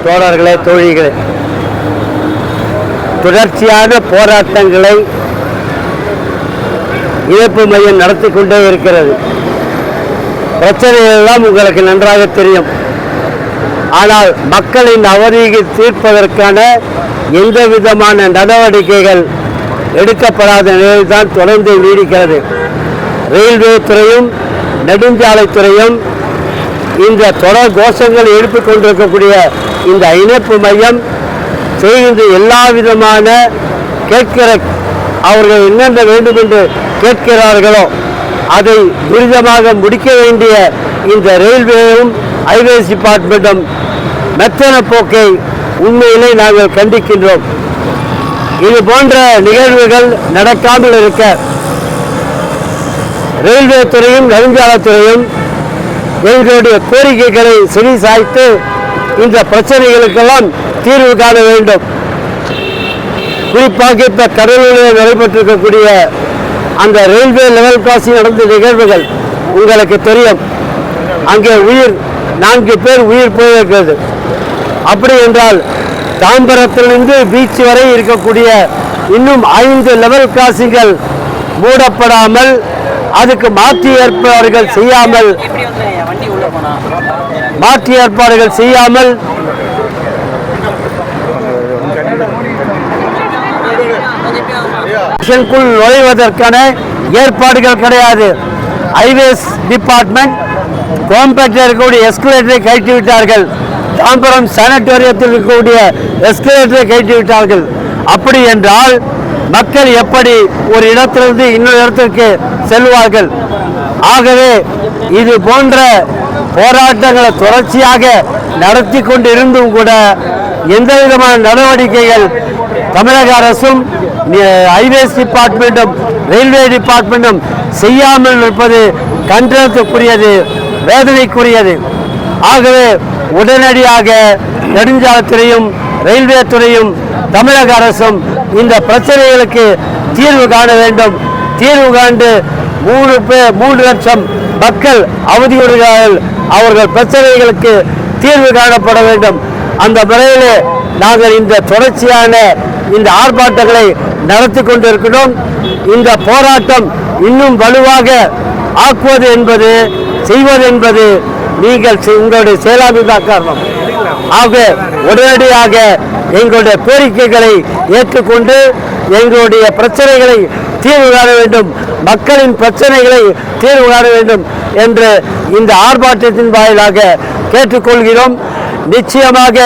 தோழர்களே, தோழிகளே, தொடர்ச்சியான போராட்டங்களை இழப்பு மையம் நடத்தி கொண்டே இருக்கிறது. பிரச்சனைகள் எல்லாம் உங்களுக்கு நன்றாக தெரியும். ஆனால் மக்களின் அவதியை தீர்ப்பதற்கான எந்த விதமான நடவடிக்கைகள் எடுக்கப்படாத நிலையில்தான் தொடர்ந்து நீடிக்கிறது. ரயில்வே துறையும் நெடுஞ்சாலைத்துறையும் இந்த தொடர் கோஷங்கள் எழுப்பிக் கொண்டிருக்கக்கூடிய இந்த இணைப்பு மையம் செய்கின்ற எல்லா விதமான கேட்கிற அவர்கள் என்னென்ன வேண்டும் என்று கேட்கிறார்களோ அதை துரிதமாக முடிக்க வேண்டிய இந்த ரயில்வேயும் ஹைவேஸ் டிபார்ட்மெண்ட்டும் மெத்தன போக்கை உண்மையிலே நாங்கள் கண்டிக்கின்றோம். இது போன்ற நிகழ்வுகள் நடக்காமல் இருக்க ரயில்வே துறையும் நெடுஞ்சாலைத்துறையும் எங்களுடைய கோரிக்கைகளை செவி சாய்த்து இந்த பிரச்சனைகளுக்கெல்லாம் தீர்வு காண வேண்டும். குறிப்பாக இப்ப கடலூரில் நடைபெற்றிருக்கக்கூடிய அந்த ரயில்வே லெவல் கிராசிங் நடந்த நிகழ்வுகள் உங்களுக்கு தெரியும். அங்கே 4 பேர் உயிர் போயிருக்கிறது. அப்படி என்றால் தாம்பரத்திலிருந்து பீச் வரை இருக்கக்கூடிய இன்னும் 5 லெவல் கிராசிங்கள் மூடப்படாமல் அதுக்கு மாற்று ஏற்பாடுகள் செய்யாமல் நுழைவதற்கான ஏற்பாடுகள் கிடையாது. ஹைவேஸ் டிபார்ட்மெண்ட் கோயம்பேட்டில் இருக்கக்கூடிய எஸ்கலேட்டரை கழட்டிவிட்டார்கள். தாம்பரம் சானிட்டோரியத்தில் இருக்கக்கூடிய எஸ்கலேட்டரை கழட்டிவிட்டார்கள். அப்படி என்றால் மக்கள் எப்படி ஒரு இடத்திலிருந்து இன்னொரு இடத்திற்கு செல்வார்கள்? ஆகவே இது போன்ற போராட்டங்களை தொடர்ச்சியாக நடத்தி கொண்டு இருந்தும் கூட எந்த விதமான நடவடிக்கைகள் தமிழக அரசும் ஹைவேஸ் டிபார்ட்மெண்ட்டும் ரயில்வே டிபார்ட்மெண்ட்டும் செய்யாமல் இருப்பது கண்டனத்துக்குரியது, வேதனைக்குரியது. ஆகவே உடனடியாக நெடுஞ்சாலைத்துறையும் ரயில்வே துறையும் தமிழக அரசும் இந்த பிரச்சனைகளுக்கு தீர்வு காண வேண்டும். தீர்வு காண்டு 3 லட்சம் மக்கள் அவதியுறுகிறார்கள். அவர்கள் பிரச்சனைகளுக்கு தீர்வு காணப்பட வேண்டும். அந்த முறையிலே நாங்கள் இந்த தொடர்ச்சியான இந்த ஆர்ப்பாட்டங்களை நடத்தி கொண்டிருக்கிறோம். இந்த போராட்டம் இன்னும் வலுவாக ஆக்குவது என்பது செய்வது என்பது நீங்கள் உங்களுடைய செயலாளர் காரணம். ஆக உடனடியாக எங்களுடைய கோரிக்கைகளை ஏற்றுக்கொண்டு எங்களுடைய பிரச்சனைகளை தீர்வு காண வேண்டும், மக்களின் பிரச்சனைகளை தீர்வு காண வேண்டும் என்று இந்த ஆர்ப்பாட்டத்தின் வாயிலாக கேட்டுக்கொள்கிறோம். நிச்சயமாக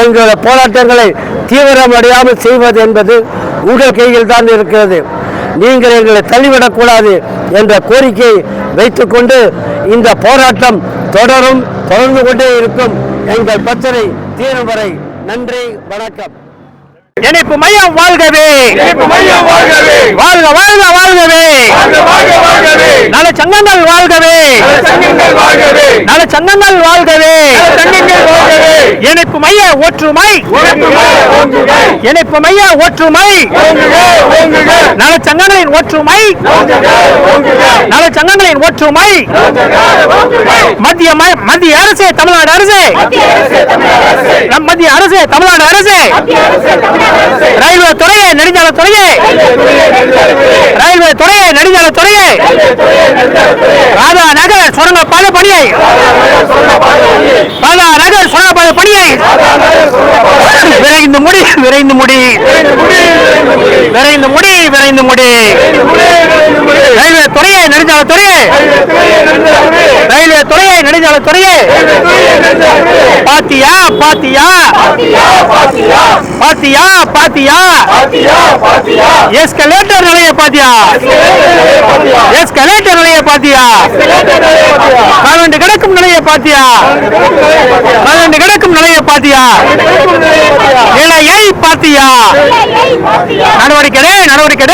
எங்களுடைய போராட்டங்களை தீவிரமடையாமல் செய்வது என்பது உங்கள் கையில் தான் இருக்கிறது. நீங்கள் எங்களை தள்ளிவிடக்கூடாது என்ற கோரிக்கை வைத்துக்கொண்டு இந்த போராட்டம் தொடர்ந்து கொண்டே இருக்கும். எங்கள் பிரச்சனை தீரும் வரை. நன்றி, வணக்கம். இணைப்பு மையம் வாழ்கவே, வாழ்க வாழ்க வாழ்கவே, நலச்சங்கங்கள் வாழ்கவே, நலச்சங்கங்கள் வாழ்கவே, இணைப்பு மைய ஒற்றுமை, இணைப்பு மைய ஒற்றுமை, நலச்சங்கங்களின் ஒற்றுமை, நலச்சங்கங்களின் ஒற்றுமை. மத்திய அரசு, தமிழ்நாடு அரசு, மத்திய அரசு, தமிழ்நாடு அரசு, ரயில்வே துறையே, நெடுஞ்சாலைத்துறையே, ரயில்வே துறையே, நெடுஞ்சாலைத்துறையே, ராதா நகர் சுரங்கப்பாதை பணியை, ராதா நகர் சுரங்கப்பாதை பணியை விரைந்து முடி, விரைந்து முடி, விரைந்து முடி, விரைந்து முடி. ரயில்வே துறையே, நெடுஞ்சாலைத்துறையே, ரயில்வே துறையே, நெடுஞ்சாலைத்துறையே. பாத்தியா பாத்தியா பாத்தியா பாத்தியா எஸ்கலேட்டர் நிலைய பாத்தியா, எஸ்கலேட்டர் நிலைய பாத்தியா, கலந்து கிடக்கும் நிலைய பாத்தியா, கலந்து கிடக்கும் நிலைய பாத்தியா, நிலையை பாத்தியா. நடவடிக்கை நடவடிக்கை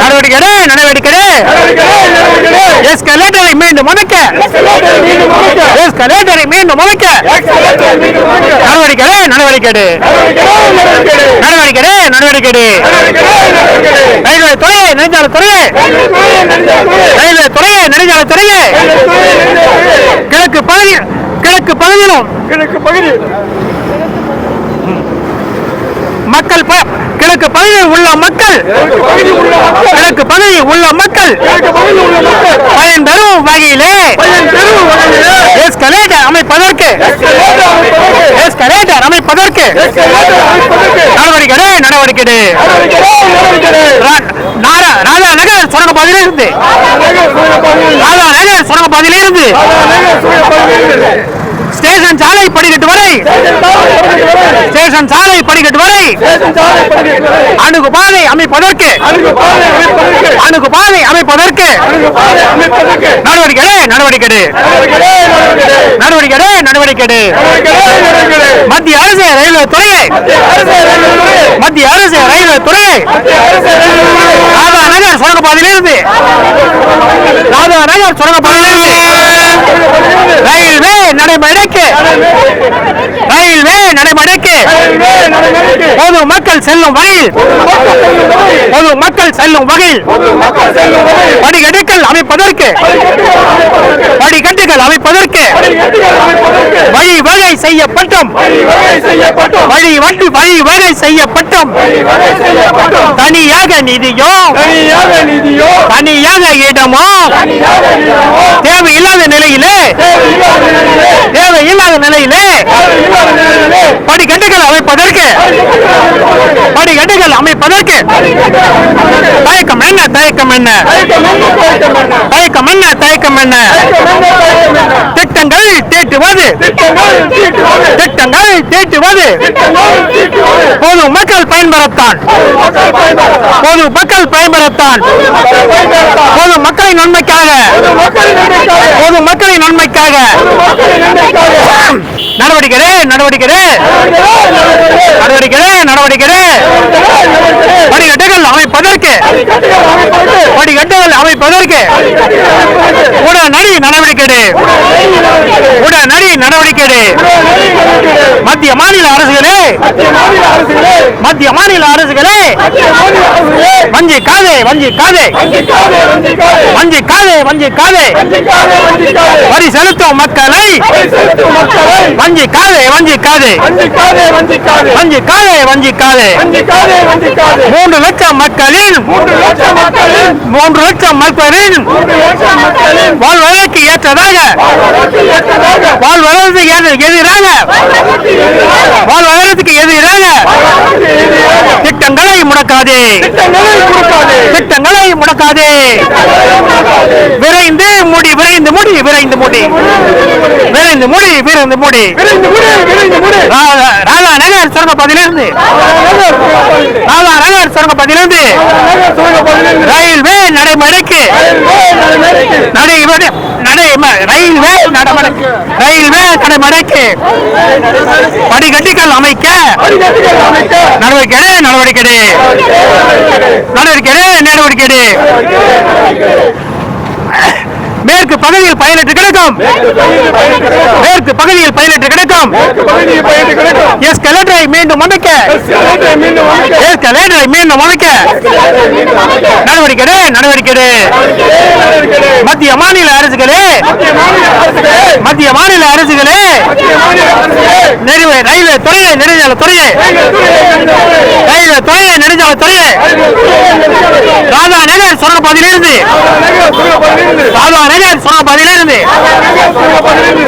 நடவடிக்கை நடவடிக்கை. எஸ்கலேட்டரை மீண்டும் அமைக்க, எஸ்கலேட்டரை மீண்டும் அமைக்க நடவடிக்கை நடவடிக்கை நடவடிக்கை நடவடிக்கை. ரயில்வே துறையே, நெடுஞ்சாலைத்துறையே, ரயில்வே துறையே, நெடுஞ்சாலைத்துறையே. கிழக்கு பகுதி பகுதியிலும் மக்கள் கிழக்கு பகுதியில் உள்ள மக்கள் பயன்பெறும் வகையிலே எஸ்கலேட்டர் அமைப்பதற்கு நடவடிக்கை ராஜா நகர் சுரங்கப்பாதையிலிருந்து ஸ்டேஷன் சாலை படிக்கட்டு வரை அணுகுபாதை அமைப்பதற்கு நடவடிக்கை மத்திய அரசு ரயில்வே துறையை ராஜா நகர் சுரங்கப்பாதையிலிருந்து ரயில்வே நடைமுறைக்கு பொதுமக்கள் செல்லும் வகையில் படிக்கட்டுகள் அமைப்பதற்கு வழிவகை செய்யப்பட்டும் தனியாக நிதியோ தனியாக இடமோ தேவையில்லாத நிலையிலே படிக்கட்டுகள் அமைப்பதற்கு தயக்கம் என்ன திட்டங்கள் தீட்டுவது பொதுமக்கள் பயன்பெறத்தான் பொதுமக்களின் நன்மைக்காக நடவடிக்கை படிக்கட்டுகள் அமைப்பதற்கு உடனடி நடவடிக்கை மத்திய மாநில அரசுகளே வஞ்சிக்காதே வரி செலுத்தும் மக்களை வஞ்சிக்காதே 3 லட்சம் மக்களின் வாழ்வதற்கு ஏற்றதாக திட்டங்களை முடக்காதே விரைந்து முடி ராஜா நகர் சுரங்கப்பாதையிலிருந்து ரயில்வே நடைமுறைக்கு படிக்கட்டுகள் அமைக்க நடவடிக்கை மேற்கு பகுதியில் பயனற்று கிடக்கும் எஸ்கலேட்டரை மீண்டும் அமைக்க நடவடிக்கை மத்திய மாநில அரசுகளே ரயில்வே துறையை நெடுஞ்சாலைத்துறையை ராஜா நகர் சுரங்கப்பாதையிலிருந்து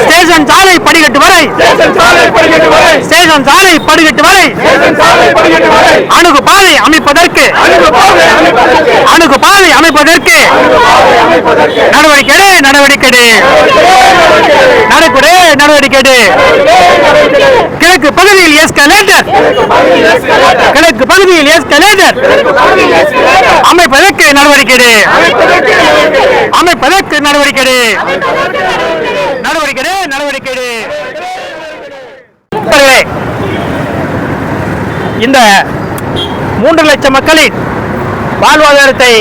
ஸ்டேஷன் சாலை படிக்கட்டு வரை அணுகுபாதை அமைப்பதற்கு நடவடிக்கை கிழக்கு பகுதியில் எஸ்கலேட்டர் அமைப்பதற்கு நடவடிக்கை இந்த 3 லட்சம் மக்களின் வாழ்வாதாரத்தை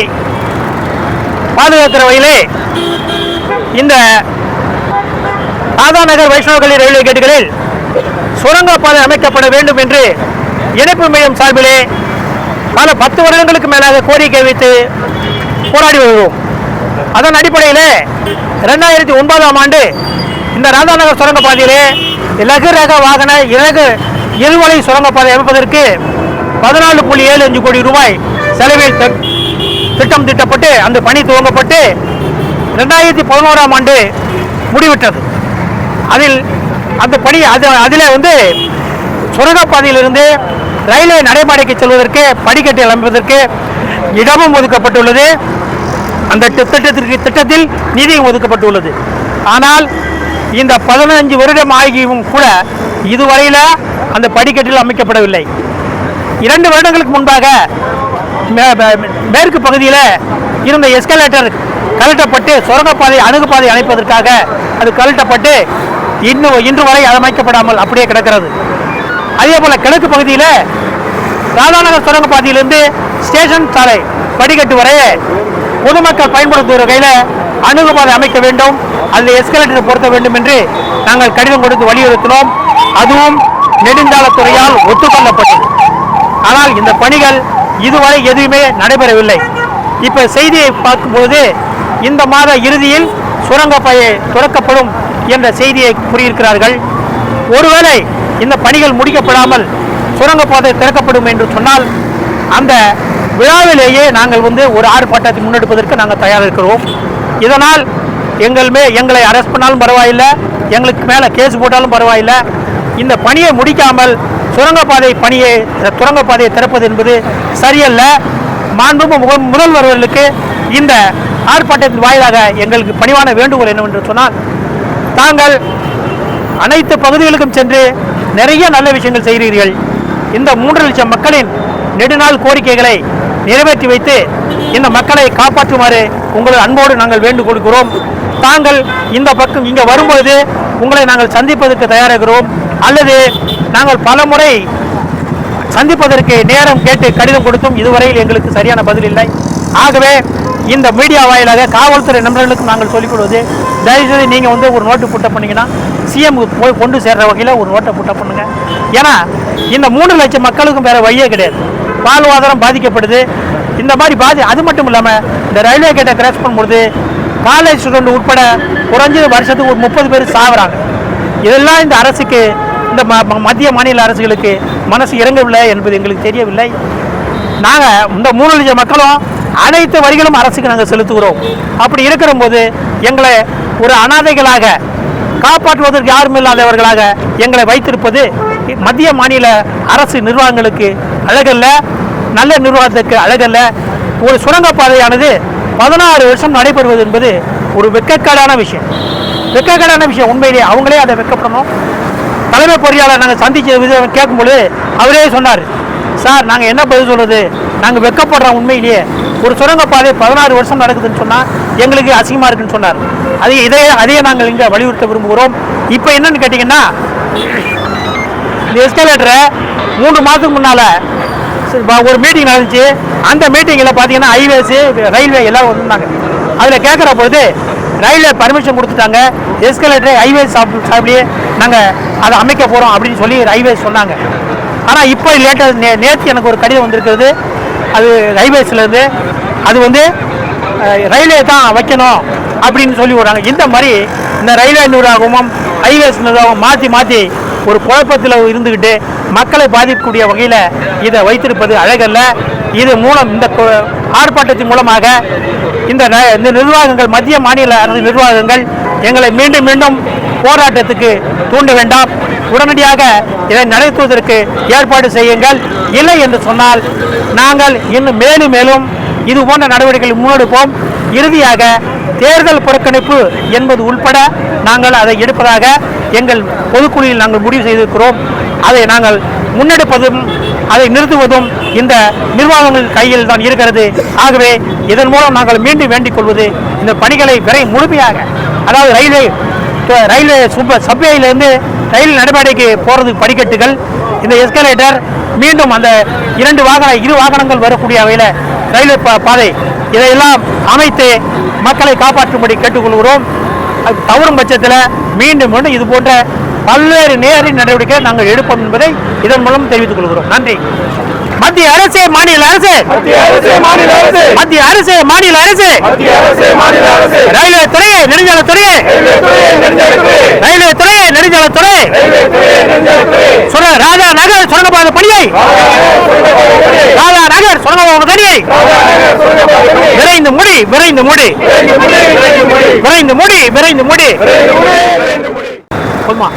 பாதுகாக்கிற வகையிலே இந்த ராஜா நகர் வைஷ்ணவ ரயில்வே கேட்டுகளில் சுரங்கப்பாதை அமைக்கப்பட வேண்டும் என்று இணைப்பு மையம் சார்பிலே பல 10 வருடங்களுக்கு மேலாக கோரிக்கை வைத்து போராடி வருகிறோம். அதன் அடிப்படையில் 2009ஆம் ஆண்டு இந்த ராதாநகர் சுரங்கப்பாதையிலே இலகு ரக வாகன இருவழி சுரங்கப்பாதை அமைப்பதற்கு 14.75 கோடி ரூபாய் செலவில் திட்டம் தீட்டப்பட்டு அந்த பணி துவங்கப்பட்டு 2011ஆம் ஆண்டு முடிவிட்டது. அதில் அந்த பணி அதில் சுரங்கப்பாதையிலிருந்து ரயில்வே நடைபாதைக்கு செல்வதற்கு படிக்கட்டை அமைப்பதற்கு இடமும் ஒதுக்கப்பட்டுள்ளது. அந்த திட்டத்தில் நிதியும் ஒதுக்கப்பட்டுள்ளது. ஆனால் இந்த 15 வருடம் ஆகியும் கூட இதுவரையில் அந்த படிக்கட்டில் அமைக்கப்படவில்லை. 2 வருடங்களுக்கு முன்பாக மேற்கு பகுதியில் இருந்த எஸ்கலேட்டர் கழட்டப்பட்டு சுரங்கப்பாதை அணுகுப்பாதை அமைப்பதற்காக அது கழட்டப்பட்டு இன்று வரை அமைக்கப்படாமல் அப்படியே கிடக்கிறது. அதே போல கிழக்கு பகுதியில் ராதாநகர் சுரங்கப்பாதையிலிருந்து ஸ்டேஷன் சாலை படிக்கட்டு வரை பொதுமக்கள் பயன்படுத்துகிற வகையில் அணுகுபாதை அமைக்க வேண்டும், அதில் எஸ்கலேட்டர் பொருத்த வேண்டும் என்று நாங்கள் கடிதம் கொடுத்து வலியுறுத்தினோம். அதுவும் நெடுஞ்சாலைத்துறையால் ஒத்துக்கொள்ளப்பட்டது. ஆனால் இந்த பணிகள் இதுவரை எதுவுமே நடைபெறவில்லை. இப்போ செய்தியை பார்க்கும்போது இந்த மாத இறுதியில் சுரங்கப்பாதை துறக்கப்படும் என்ற செய்தியை கூறியிருக்கிறார்கள். ஒருவேளை இந்த பணிகள் முடிக்கப்படாமல் சுரங்கப்பாதை திறக்கப்படும் என்று சொன்னால் அந்த விழாவிலேயே நாங்கள் ஒரு ஆர்ப்பாட்டத்தை முன்னெடுப்பதற்கு நாங்கள் தயாராக இருக்கிறோம். இதனால் எங்களை அரெஸ்ட் பண்ணாலும் பரவாயில்லை, எங்களுக்கு மேலே கேஸ் போட்டாலும் பரவாயில்லை. இந்த பணியை முடிக்காமல் சுரங்கப்பாதையை திறப்பது என்பது சரியல்ல. மாண்புமிகு முதல்வர் அவர்களுக்கு இந்த ஆர்ப்பாட்டத்தின் வாயிலாக எங்களுக்கு பணிவான வேண்டுகோள் என்னவென்று சொன்னால், தாங்கள் அனைத்து பகுதிகளுக்கும் சென்று நிறைய நல்ல விஷயங்கள் செய்கிறீர்கள். இந்த 3 லட்சம் மக்களின் நெடுநாள் கோரிக்கைகளை நிறைவேற்றி வைத்து இந்த மக்களை காப்பாற்றுமாறு உங்கள் அன்போடு நாங்கள் வேண்டு கொடுக்கிறோம். தாங்கள் இந்த பக்கம் இங்கே வரும்பொழுது உங்களை நாங்கள் சந்திப்பதற்கு தயாராகிறோம், அல்லது நாங்கள் பல முறை சந்திப்பதற்கு நேரம் கேட்டு கடிதம் கொடுத்தும் இதுவரையில் எங்களுக்கு சரியான பதில் இல்லை. ஆகவே இந்த மீடியா வாயிலாக காவல்துறை நண்பர்களுக்கும் நாங்கள் சொல்லிக் கொள்வது, தயவுசெய்து நீங்கள் ஒரு நோட்டு புட்ட பண்ணிங்கன்னா சிஎம்க்கு போய் கொண்டு சேர்ற வகையில் ஒரு நோட்டை புட்ட பண்ணுங்க. ஏன்னா இந்த 3 லட்சம் மக்களுக்கும் வேறு வழியே கிடையாது. வாழ்வாதாரம் பாதிக்கப்படுது. இந்த மாதிரி அது மட்டும் இல்லாமல் இந்த ரயில்வே கேட்டை கிராஸ் பண்ணும்பொழுது காலேஜ் ஸ்டூடெண்ட் உட்பட குறைஞ்சது வருஷத்துக்கு ஒரு 30 பேர் சாகுறாங்க. இதெல்லாம் இந்த அரசுக்கு, இந்த மத்திய மாநில அரசுகளுக்கு மனசு இறங்கவில்லை என்பது எங்களுக்கு தெரியவில்லை. நாங்கள் இந்த 3 லட்சம் மக்களும் அனைத்து வரிகளும் அரசுக்கு நாங்கள் செலுத்துகிறோம். அப்படி இருக்கிற போது எங்களை ஒரு அனாதைகளாக, காப்பாற்றுவதற்கு யாரும் இல்லாதவர்களாக எங்களை வைத்திருப்பது மத்திய மாநில அரசு நிர்வாகங்களுக்கு அழகல்ல, நல்ல நிர்வாகத்துக்கு அழகல்ல. ஒரு சுரங்கப்பாதையானது 16 வருஷம் நடைபெறுவது என்பது ஒரு வெட்கக்கேடான விஷயம். உண்மையிலே அவங்களே அதை வெட்கப்படணும். தலைமை பொறியாளர் நாங்கள் சந்திச்ச கேட்கும்போது அவரே சொன்னார், சார் நாங்கள் என்ன பதில் சொல்கிறது, நாங்கள் வெட்கப்படுறோம். உண்மையிலேயே ஒரு சுரங்கப்பாதை 16 வருஷம் நடக்குதுன்னு சொன்னால் எங்களுக்கு அசிங்கமாக இருக்குன்னு சொன்னார். அதையே நாங்கள் இங்கே வலியுறுத்த விரும்புகிறோம். இப்போ என்னன்னு கேட்டிங்கன்னா, இந்த எஸ்கலேட்டரை 3 மாதத்துக்கு முன்னால் ஒரு மீட்டிங் நடந்துச்சு. அந்த மீட்டிங்கில் பார்த்தீங்கன்னா ஹைவேஸு, ரயில்வே எல்லாம் வந்திருந்தாங்க. அதில் கேட்குற பொழுது ரயில்வே பர்மிஷன் கொடுத்துட்டாங்க, எஸ்கலேட்டரை ஹைவேஸ் சாப்பிட்லேயே நாங்கள் அதை அமைக்க போகிறோம் அப்படின்னு சொல்லி ரயில்வேஸ் சொன்னாங்க. ஆனால் இப்போ நேற்று எனக்கு ஒரு கடிதம் வந்திருக்கிறது, அது ஹைவேஸ்லேருந்து, அது ரயில்வே தான் வைக்கணும் அப்படின்னு சொல்லி விடுறாங்க. இந்த மாதிரி இந்த ரயில்வே நிர்வாகமும் ஹைவேஸ் நிர்வாகம் மாற்றி ஒரு குழப்பத்தில் இருந்துக்கிட்டு மக்களை பாதிக்கக்கூடிய வகையில் இதை வைத்திருப்பது அழகல்ல. இது மூலம் இந்த ஆர்ப்பாட்டத்தின் மூலமாக இந்த நிர்வாகங்கள், மத்திய மாநில அரசு நிர்வாகங்கள் எங்களை மீண்டும் போராட்டத்துக்கு தூண்ட வேண்டாம். உடனடியாக இதை நடத்துவதற்கு ஏற்பாடு செய்யுங்கள். இல்லை என்று சொன்னால் நாங்கள் இன்னும் மேலும் இது போன்ற நடவடிக்கைகளை முன்னெடுப்போம். இறுதியாக தேர்தல் புறக்கணிப்பு என்பது உள்பட நாங்கள் அதை எடுப்பதாக எங்கள் பொதுக்குழுவில் நாங்கள் முடிவு செய்திருக்கிறோம். அதை நாங்கள் முன்னெடுப்பதும் அதை நிறுத்துவதும் இந்த நிர்வாகங்கள் கையில் தான் இருக்கிறது. ஆகவே இதன் மூலம் நாங்கள் மீண்டும் வேண்டிக் கொள்வது, இந்த பணிகளை முழுமையாக, அதாவது ரயில்வே சப்வேயிலிருந்து ரயில் நடைபாதைக்கு போகிறதுக்கு படிக்கட்டுகள், இந்த எஸ்கலேட்டர், மீண்டும் அந்த இரு வாகனங்கள் வரக்கூடிய வகையில் ரயில்வே பாதை, இதையெல்லாம் அமைத்து மக்களை காப்பாற்றும்படி கேட்டுக்கொள்கிறோம். தவறும் பட்சத்தில் மீண்டும் இது போன்ற பல்வேறு நேரடி நடவடிக்கை நாங்கள் எடுப்போம் என்பதை இதன் மூலம் தெரிவித்துக் கொள்கிறோம். நன்றி. மத்திய அரசு, மாநில அரசு, மத்திய அரசு, மாநில அரசு, ரயில்வே துறையை, நெடுஞ்சாலைத்துறையை, விரைந்து முடி, விரைந்து முடி, விரைந்து முடி. போதுமா?